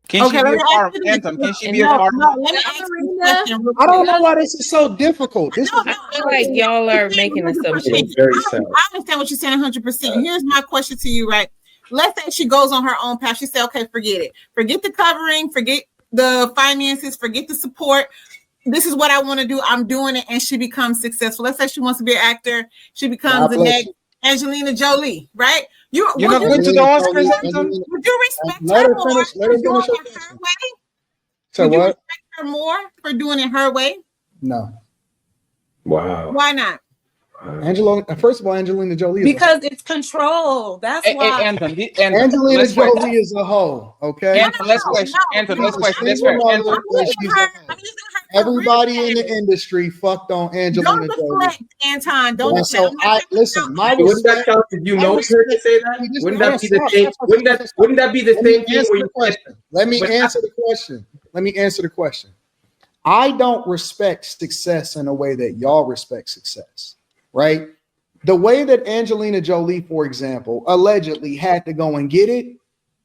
Can she Okay, be let a me farm? ask you this. Anthem, can she be a No, farmer? no, let me ask you this question real I don't quick. know why this is so difficult. This No, is no, I feel like y'all are making 100%. assumptions. Very I sad. understand what you're saying 100%. Here's my question to you, right? Let's say she goes on her own path. She said, okay, forget it. Forget the covering, forget the finances, forget the support. This is what I want to do. I'm doing it. And she becomes successful. Let's say she wants to be an actor. She becomes God the bless next you. Angelina Jolie, right? You're Would not you, going to the Angelina Oscars, Jolie, Anthem? would you respect let her her more finish. Let for her doing finish her it her question. way? So Would you what? respect her more for doing it her way? No. Wow. Why not? First of all, Angelina Jolie is Because it's control. That's why. Anthem, Angelina let's question. Jolie is a hoe. Okay. Anthem, let's question. Anthem, let's She's a question. That's single fair. mother Anthem, and she's a hoe. I'm using her Everybody in career the industry fucked on Don't Angelina Jolie. deflect, Anton. Don't And deflect. so I'm not listen, my Wouldn't that respect. count if you I know her to respect. say that? You just Wouldn't that be stop, the same? stop, Wouldn't stop, that stop. wouldn't that be the Let me same thing answer where the you question. Let me But answer the question. Let me answer the question. I don't respect success in a way that y'all respect success, right? The way that Angelina Jolie, for example, allegedly had to go and get it,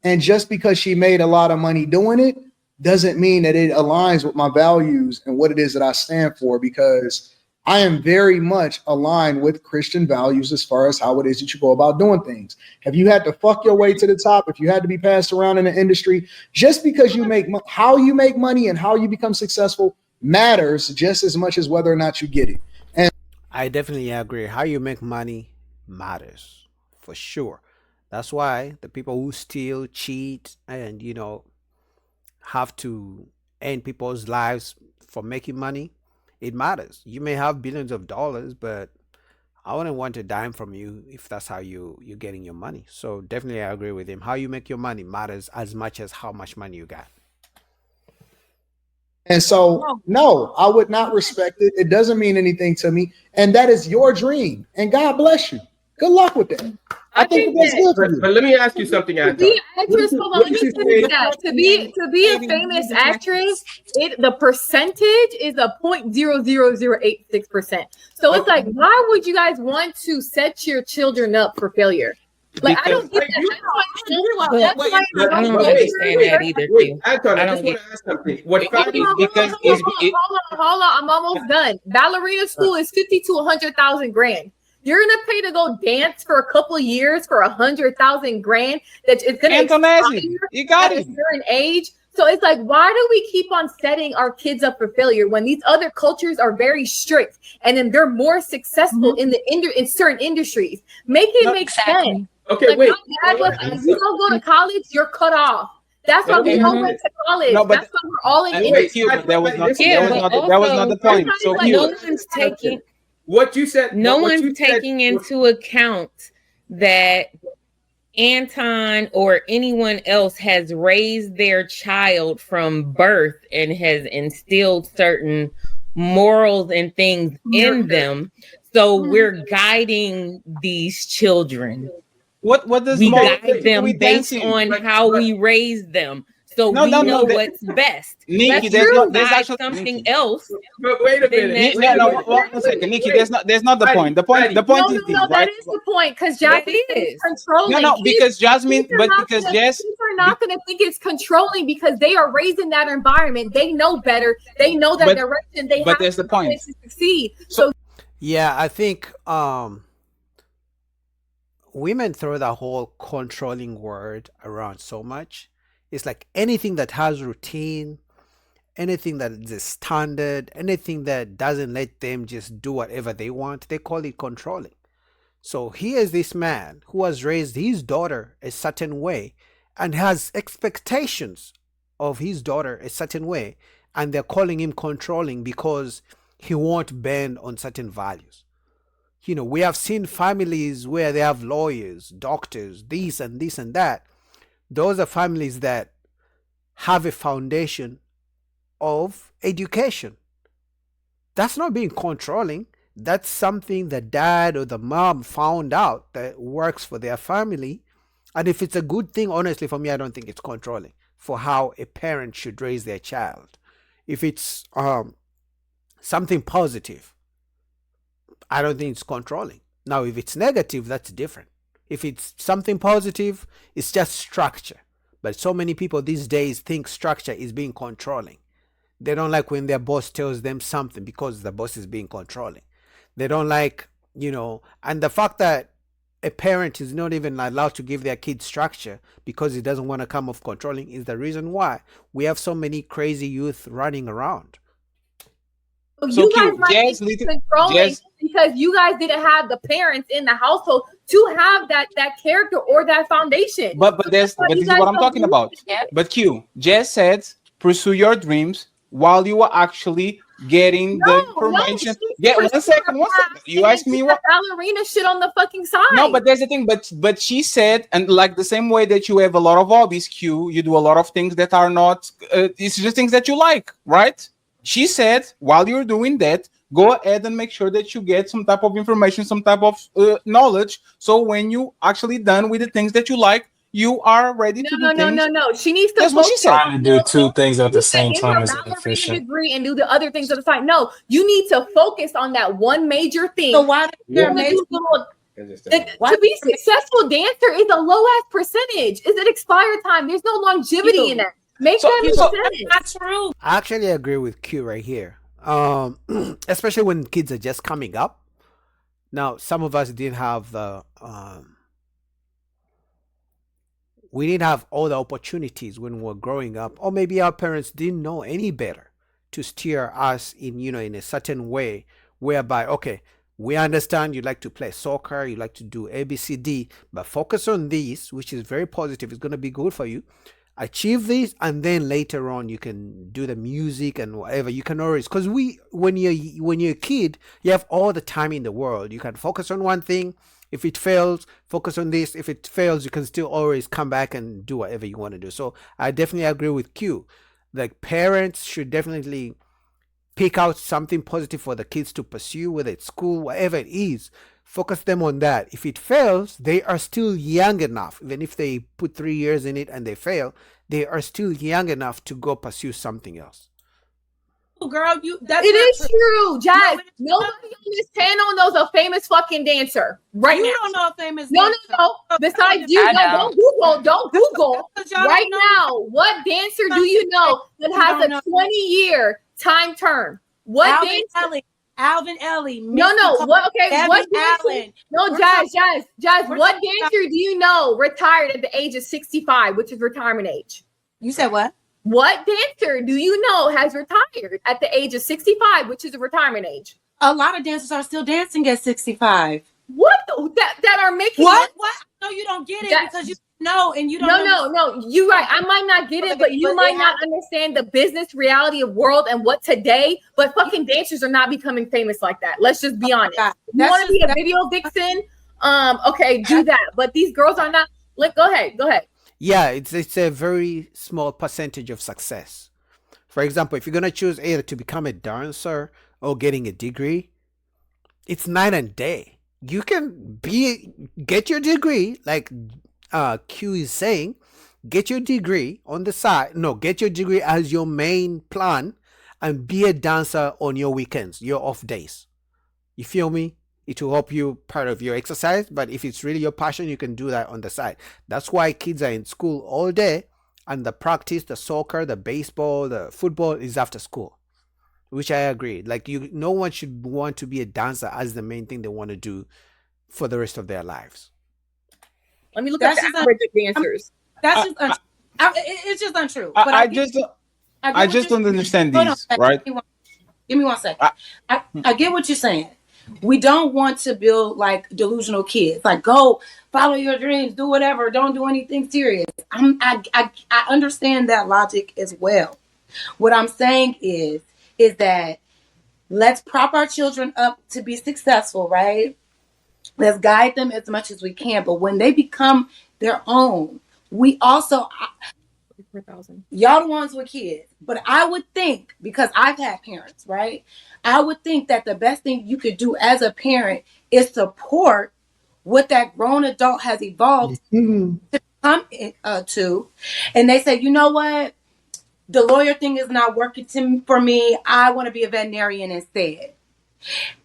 and just because she made a lot of money doing it, doesn't mean that it aligns with my values and what it is that I stand for, because I am very much aligned with Christian values as far as how it is that you go about doing things. If you had to fuck your way to the top, if you had to be passed around in the industry, just because you make how you make money and how you become successful matters just as much as whether or not you get it. And I definitely agree. How you make money matters for sure. That's why the people who steal, cheat, and have to end people's lives for making money, it matters. You may have billions of dollars, but I wouldn't want a dime from you if that's how you're getting your money. So definitely I agree with him. How you make your money matters as much as how much money you got. so, no, I would not respect it. It doesn't mean anything to me. And that is your dream. And God bless you. Good luck with that. I think that's good for you. But let me ask you something, To Anton. be actress, hold on, let me you finish say- that. To be a famous actress, the percentage is a 0.00086%. So it's like, why would you guys want to set your children up for failure? Like, I don't get that. That's why I don't understand that either, Wait, too. Anton, I I just don't want to ask something. What Hold Fadi on, because hold on, I'm almost done. Ballerina school is 50 to 100,000 grand. You're gonna pay to go dance for a couple years for 100,000 grand. That it's gonna Antonazi, expire you got at a it. certain age. So it's like, why do we keep on setting our kids up for failure when these other cultures are very strict and then they're more successful in in certain industries? Make it make sense. Okay, Like, wait. my dad was, if you don't go to college, you're cut off. That's why we all went to college. No, but- That's why we're all in Wait, industry. Cuba, that was not Yeah, that was not the point. So Like, no Cuba, one's taking What you said. no what one's you said- taking into account that Anton or anyone else has raised their child from birth and has instilled certain morals and things in them. So we're guiding these children. what does We more guide them with based dancing? on how we raise them. So No, we no, know no, that- what's best. Nikki, If there's you not- there's guide actually- something Nikki. else. But wait a Then minute. that- No, one second, Nikki. That's not the point. The point is No, this, that right? is the point, because That Jasmine is. is controlling. No, because Jasmine, Kids are but not because gonna- Jess, kids are not going to think it's controlling because they are raised in that environment. They know better. They know that But- direction. They but have that's the to point. succeed. So Yeah, I think women throw the whole controlling word around so much. It's like anything that has routine, anything that is a standard, anything that doesn't let them just do whatever they want, they call it controlling. So here's this man who has raised his daughter a certain way and has expectations of his daughter a certain way, and they're calling him controlling because he won't bend on certain values. We have seen families where they have lawyers, doctors, this and this and that. Those are families that have a foundation of education. That's not being controlling. That's something the dad or the mom found out that works for their family. And if it's a good thing, honestly, for me, I don't think it's controlling for how a parent should raise their child. If it's something positive, I don't think it's controlling. Now, if it's negative, that's different. If it's something positive, it's just structure. But so many people these days think structure is being controlling. They don't like when their boss tells them something because the boss is being controlling. They don't like, and the fact that a parent is not even allowed to give their kid structure because he doesn't want to come off controlling is the reason why we have so many crazy youth running around. So You guys cute. might Jazz, be little, controlling Jazz, because you guys didn't have the parents in the household to have that character or that foundation. but this why you is guys what I'm don't talking believe about. it. But Q, Jazz said, pursue your dreams while you are actually getting the information. Yeah, one second. You asked me what ballerina shit on the fucking side. No, but there's the thing. But she said, and like the same way that you have a lot of hobbies, Q, you do a lot of things that are not. It's just things that you like, right? She said, while you're doing that, go ahead and make sure that you get some type of information, some type of knowledge. So when you actually done with the things that you like, you are ready to do things. No. She needs to. That's what she said. Trying to do two things at the same time is ballerina inefficient. degree and do the other things on the side. No, you need to focus on that one major thing. So why You're gonna do to be successful dancer is a low ass percentage. Is it expired time? There's no longevity in that. Make that percentage. That's true. I actually agree with Q right here. Especially when kids are just coming up. Now, some of us didn't have the we didn't have all the opportunities when we were growing up, or maybe our parents didn't know any better to steer us in in a certain way whereby, okay, we understand you like to play soccer, you like to do ABCD, but focus on these, which is very positive. It's going to be good for you. Achieve these, and then later on you can do the music and whatever. You can always, because when you're a kid, you have all the time in the world. You can focus on one thing. If it fails, focus on this. If it fails, you can still always come back and do whatever you want to do. So I definitely agree with Q. Like, parents should definitely pick out something positive for the kids to pursue, whether it's school, whatever it is. Focus them on that. If it fails, they are still young enough. Even if they put 3 years in it and they fail, they are still young enough to go pursue something else. Girl, it is true, Jazz. Nobody on this panel knows a famous fucking dancer. Right you now. don't know a famous No. Besides you, don't Google. Right know. now, what dancer do you know that has a 20-year time term? What dancer? Alvin Ellie. No. What? Okay. What dancer? Allen. No, Jazz. What dancer do you know retired at the age of 65, which is retirement age? You said what? What dancer do you know has retired at the age of 65, which is a retirement age? A lot of dancers are still dancing at 65. What? That are making what? No, you don't get it because you know and you don't. No. You're right. I might not get it, but you might not understand the business reality of world and what today. But fucking dancers are not becoming famous like that. Let's just be honest. You want to be a video vixen? Okay, do that. But these girls are not. Go ahead. Yeah, it's a very small percentage of success. For example, if you're gonna choose either to become a dancer or getting a degree, it's night and day. You can get your degree, like Q is saying, get your degree on the side. No, get your degree as your main plan, and be a dancer on your weekends, your off days. You feel me? It will help you part of your exercise, but if it's really your passion, you can do that on the side. That's why kids are in school all day, and the practice, the soccer, the baseball, the football is after school, which I agree. Like, no one should want to be a dancer as the main thing they want to do for the rest of their lives. Let me look at the average dancers. That's just untrue. It's just untrue. But I just don't understand these, right? Give me one second. I get what you're saying. We don't want to build like delusional kids. Like, go follow your dreams, do whatever, don't do anything serious. I understand that logic as well. What I'm saying is that let's prop our children up to be successful, right? Let's guide them as much as we can. But when they become their own, we also, y'all the ones with kids. But I would think, because I've had parents, right? I would think that the best thing you could do as a parent is support what that grown adult has evolved to come to. And they say, you know what? The lawyer thing is not working for me. I want to be a veterinarian instead.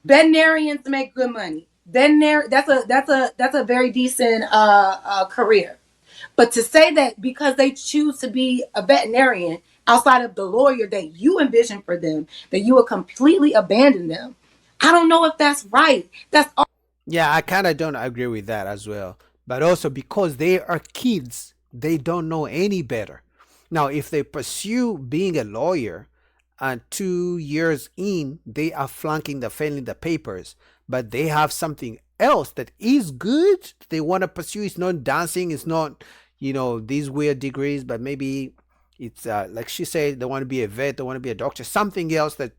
Veterinarians make good money. That's a very decent career. But to say that because they choose to be a veterinarian outside of the lawyer that you envision for them, that you would completely abandon them, I don't know if that's right. That's all. Yeah, I kind of don't agree with that as well. But also because they are kids, they don't know any better. Now, if they pursue being a lawyer and 2 years in, they are flunking the failing the papers, but they have something else that is good. They want to pursue. It's not dancing. It's not, these weird degrees, but maybe it's like she said, they want to be a vet, they want to be a doctor, something else that,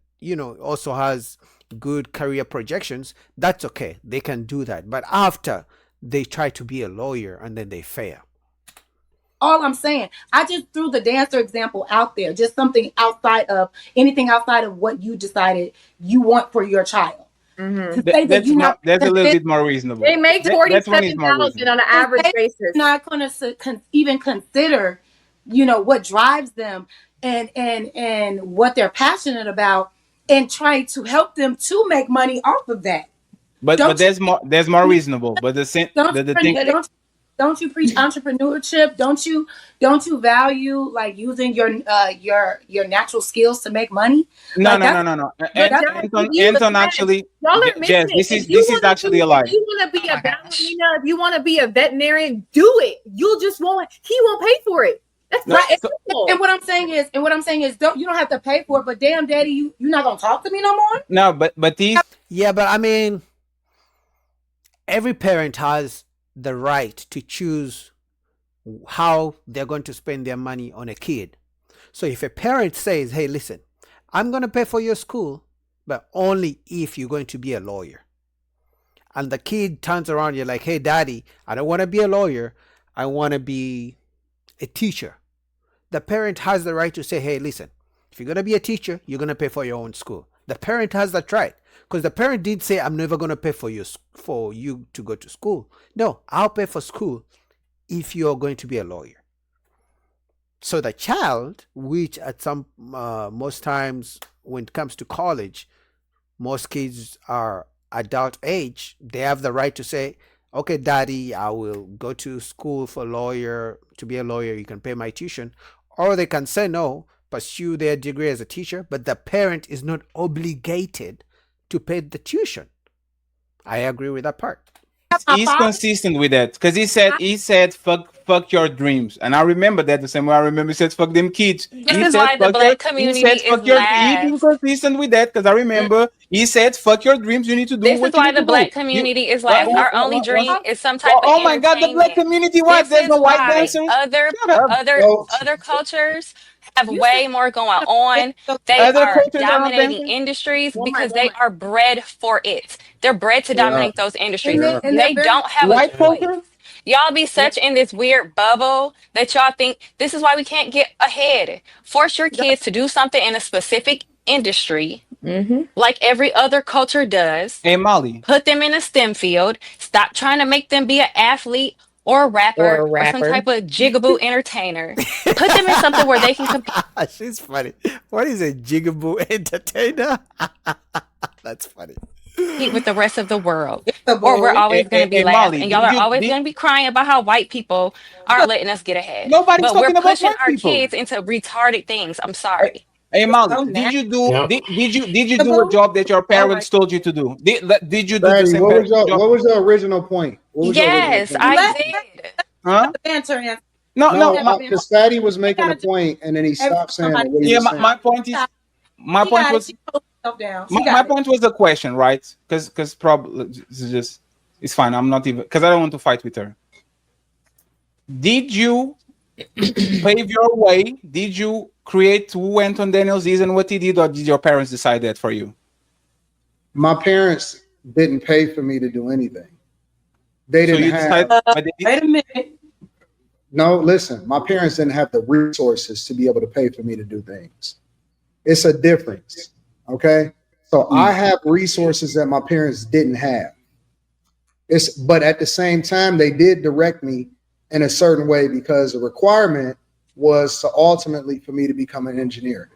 also has good career projections. That's okay. They can do that. But after they try to be a lawyer and then they fail. All I'm saying, I just threw the dancer example out there, just something outside of anything outside of what you decided you want for your child. Mm-hmm. To say that you're not, that's a little bit more reasonable. They make That's when it's more 47,000 reasonable. on an average basis. not going to even consider, what drives them and what they're passionate about, and try to help them to make money off of that. But there's more reasonable. But the thing. Don't you preach entrepreneurship? Don't you value like using your natural skills to make money? No. Anton actually, Y'all are Jess, missing. this is actually a lie. If you want to be a ballerina, if you want to be a veterinarian, do it. You'll just won't. He won't pay for it. That's right. And what I'm saying is, you don't have to pay for it. But damn, daddy, you're not gonna talk to me no more. No, but these. Yeah, but I mean, every parent has the right to choose how they're going to spend their money on a kid. So if a parent says, hey, listen, I'm going to pay for your school, but only if you're going to be a lawyer. And the kid turns around, you're like, hey, daddy, I don't want to be a lawyer. I want to be a teacher. The parent has the right to say, hey, listen, if you're going to be a teacher, you're going to pay for your own school. The parent has that right. Because the parent did say, I'm never going to pay for you to go to school. No, I'll pay for school if you're going to be a lawyer. So the child, which at most times when it comes to college, most kids are adult age, they have the right to say, okay, daddy, I will go to school to be a lawyer. You can pay my tuition. Or they can say no, pursue their degree as a teacher, but the parent is not obligated to pay the tuition. I agree with that part. He's consistent with that because he said fuck your dreams, and I remember that the same way I remember he said fuck them kids. This is why the black community is He's been consistent with that because I remember he said fuck your dreams. You need to do. This is why the black community is like our only dream is some type of. Oh my god, the black community! What? There's no white dancers. Other cultures have way more going on. They are dominating industries because they are bred for it. They're bred to dominate those industries. And they don't have a choice. Y'all be such in this weird bubble that y'all think this is why we can't get ahead. Force your kids to do something in a specific industry, like every other culture does. Hey, Molly. Put them in a STEM field. Stop trying to make them be an athlete or a rapper or some type of jigaboo entertainer. Put them in something where they can compete. She's funny. What is a jigaboo entertainer? That's funny. With the rest of the world, or we're always going to be laughing, and y'all are always going to be crying about how white people aren't letting us get ahead. Nobody's but we're talking about pushing white our people. kids into retarded things. I'm sorry. Hey Molly, did you do a job that your parents told you to do? Did you do the same job? What was your original point? Yes, I did. Huh? No, because Fatty was making a point and then he stopped saying it. Yeah, my point was my point was the question, right? Because probably it's fine. I'm not even because I don't want to fight with her. Did you pave your way? Did you create who Anton Daniels is and what he did, or did your parents decide that for you? My parents didn't pay for me to do anything. They didn't have. Wait a minute. No, listen. My parents didn't have the resources to be able to pay for me to do things. It's a difference. Okay, so I have resources that my parents didn't have. But at the same time, they did direct me in a certain way because the requirement was to ultimately for me to become an engineer.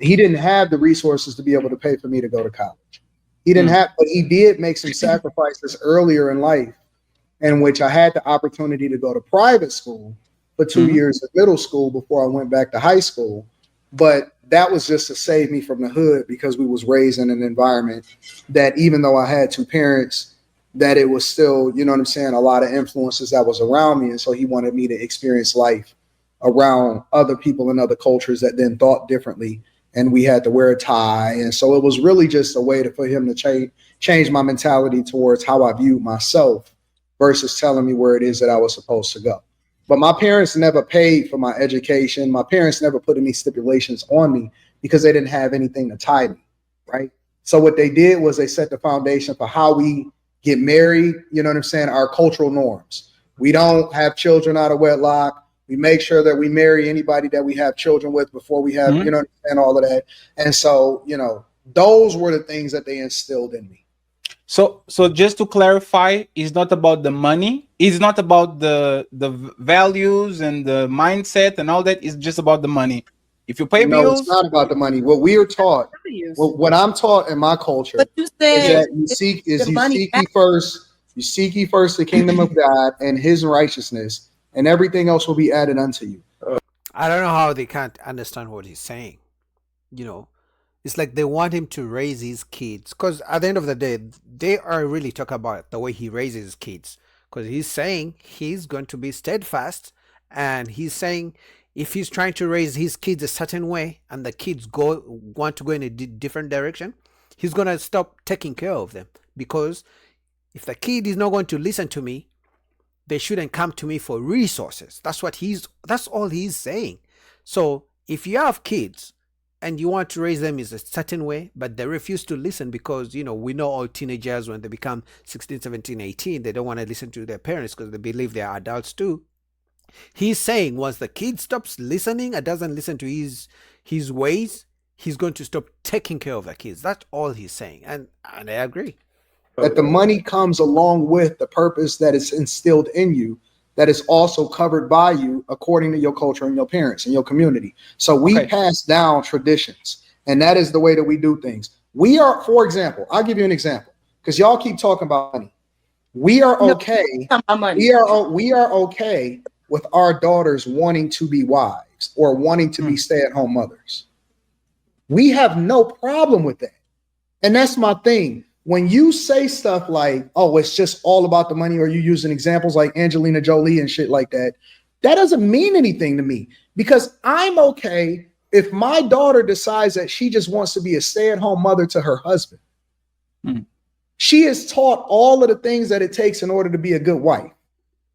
He didn't have the resources to be able to pay for me to go to college. He didn't have, but he did make some sacrifices earlier in life in which I had the opportunity to go to private school for 2 years of middle school before I went back to high school. But that was just to save me from the hood, because we was raised in an environment that, even though I had two parents, that it was still, you know what I'm saying, a lot of influences that was around me. And so he wanted me to experience life around other people and other cultures that then thought differently. And we had to wear a tie. And so it was really just a way for him to change my mentality towards how I viewed myself versus telling me where it is that I was supposed to go. But my parents never paid for my education. My parents never put any stipulations on me because they didn't have anything to tie me, right? So what they did was they set the foundation for how we get married, you know what I'm saying, our cultural norms. We don't have children out of wedlock. We make sure that we marry anybody that we have children with before we have, you know what I'm saying, all of that. And so, you know, those were the things that they instilled in me. So just to clarify, it's not about the money. It's not about the values and the mindset and all that. It's just about the money. If you pay bills, it's not about the money. What we are taught, what I'm taught in my culture, But you said is that you seek ye first the kingdom of God and his righteousness, and everything else will be added unto you. I don't know how they can't understand what he's saying. You know, it's like they want him to raise his kids, because at the end of the day, they are really talking about the way he raises his kids. Because he's saying he's going to be steadfast, and he's saying if he's trying to raise his kids a certain way and the kids want to go in a different direction, he's going to stop taking care of them. Because if the kid is not going to listen to me, they shouldn't come to me for resources. That's all he's saying. So if you have kids and you want to raise them in a certain way, but they refuse to listen because, you know, we know all teenagers, when they become 16, 17, 18, they don't want to listen to their parents because they believe they are adults too. He's saying once the kid stops listening and doesn't listen to his ways, he's going to stop taking care of the kids. That's all he's saying. And I agree. That the money comes along with the purpose that is instilled in you, that is also covered by you according to your culture and your parents and your community. So we pass down traditions, and that is the way that we do things. We are, for example, I'll give you an example, because y'all keep talking about money. We are okay. We are okay with our daughters wanting to be wives or wanting to be stay-at-home mothers. We have no problem with that. And that's my thing. When you say stuff like, oh, it's just all about the money, or you using examples like Angelina Jolie and shit like that, that doesn't mean anything to me, because I'm okay if my daughter decides that she just wants to be a stay-at-home mother to her husband. She is taught all of the things that it takes in order to be a good wife.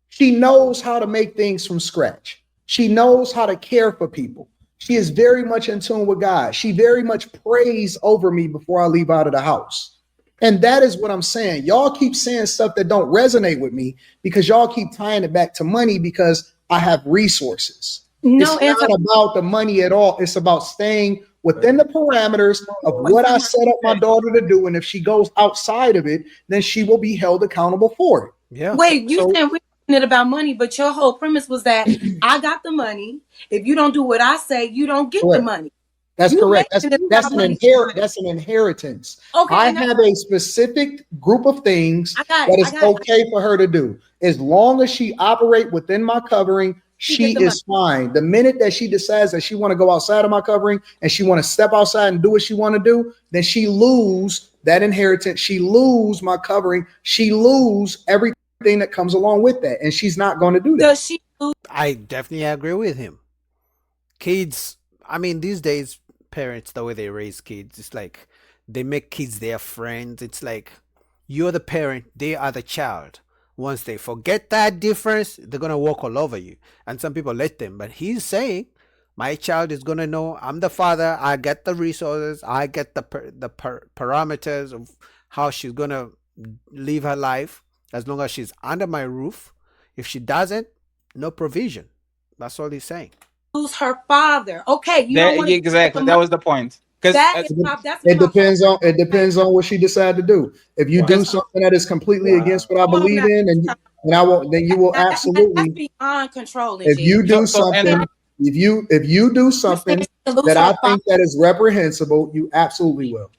She knows how to make things from scratch. She knows how to care for people. She is very much in tune with God. She very much prays over me before I leave out of the house. And that is what I'm saying. Y'all keep saying stuff that don't resonate with me because y'all keep tying it back to money because I have resources. No, it's not about the money at all. It's about staying within the parameters of what I set up my daughter to do. And if she goes outside of it, then she will be held accountable for it. Yeah. Wait, you saying we're it about money, but your whole premise was that I got the money. If you don't do what I say, you don't get the money. That's correct. That's an inheritance. Okay, I have a specific group of things that is okay for her to do. As long as she operate within my covering, she is fine. The minute that she decides that she want to go outside of my covering and she want to step outside and do what she want to do, then she lose that inheritance. She lose my covering. She lose everything that comes along with that. And she's not going to do that. Does she lose? I definitely agree with him. Kids, I mean, these days, parents, the way they raise kids, it's like they make kids their friends. It's like you're the parent, they are the child. Once they forget that difference, they're going to walk all over you. And some people let them. But he's saying, my child is going to know I'm the father. I get the resources. I get the parameters of how she's going to live her life as long as she's under my roof. If she doesn't, no provision. That's all he's saying. Lose her father. Okay, exactly. That was the point. Because it depends on what she decide to do. If you do something that is completely against what I believe in, and I won't, then you will absolutely that's beyond controlling. If you do something, if you do something that I think that is reprehensible, you absolutely will.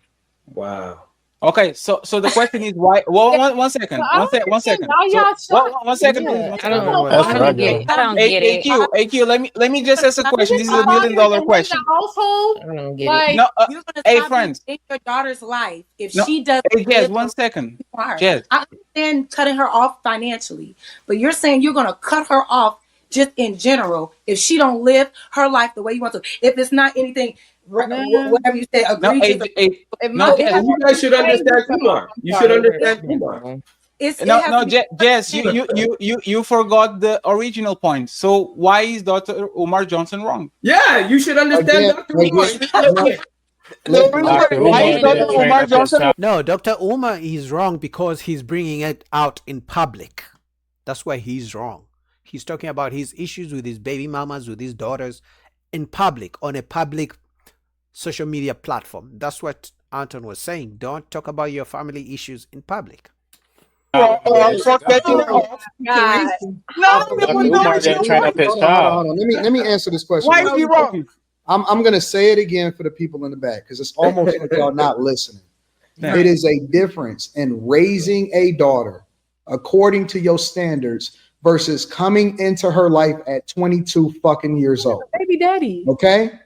Wow. Okay, so the question is why? Well, one second, I don't one understand second. why So, y'all one second, please. Yeah, One I second. don't. That's I what I don't get got. it. I don't get it. AQ, let me just ask a question. This is a Is million it dollar the head of question. the household? I don't get it. Like, No, You're gonna hey stop being friends. in your daughter's life if No, she doesn't hey Jazz, live one the second. you want her. Jazz, I understand cutting her off financially, but you're saying you're gonna cut her off just in general if she don't live her life the way you want to. If it's not anything, man, whatever you say, no, egregious. if no, my if Jazz. And you guys should understand I'm Kumar. You should sorry. understand Kumar. It No, has no, to be Jess, understanding. you forgot the original point. So why is Dr. Umar Johnson wrong? Yeah, you should understand Again, Dr. Umar. again, The reason Dr. why is Umar Dr. didn't train Umar up his Johnson? child. No, Dr. Uma is wrong because he's bringing it out in public. That's why he's wrong. He's talking about his issues with his baby mamas, with his daughters in public, on a public social media platform. That's what Anton was saying. Don't talk about your family issues in public. For cutting her off. God, No, Dr. there was no Umar didn't original train point. up his Hold on, hold on, child. hold on. Let me answer this question. Why is he wrong? I'm gonna say it again for the people in the back because it's almost like y'all not listening. Yeah. It is a difference in raising a daughter according to your standards versus coming into her life at 22 fucking years old. baby daddy. Okay?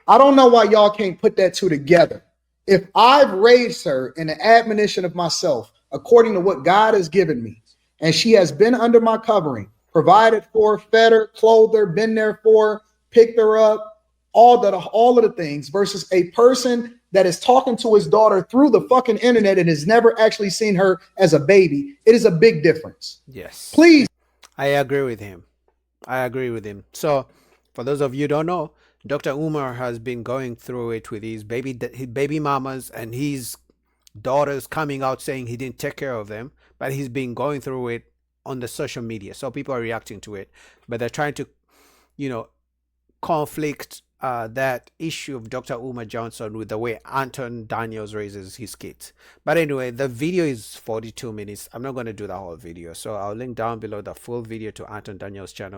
I don't know why y'all can't put that two together. If I've raised her in the admonition of myself, according to what God has given me, and she has been under my covering, provided for, fed her, clothed her, been there for her, picked her up, all of the things, versus a person that is talking to his daughter through the fucking internet and has never actually seen her as a baby, it is a big difference. Yes. Please. I agree with him. I agree with him. So, for those of you who don't know, Dr. Umar has been going through it with his baby mamas and his daughters coming out saying he didn't take care of them, but he's been going through it on the social media. So people are reacting to it, but they're trying to, conflict that issue of Dr. Umar Johnson with the way Anton Daniels raises his kids. But anyway, the video is 42 minutes. I'm not going to do the whole video. So I'll link down below the full video to Anton Daniels' channel.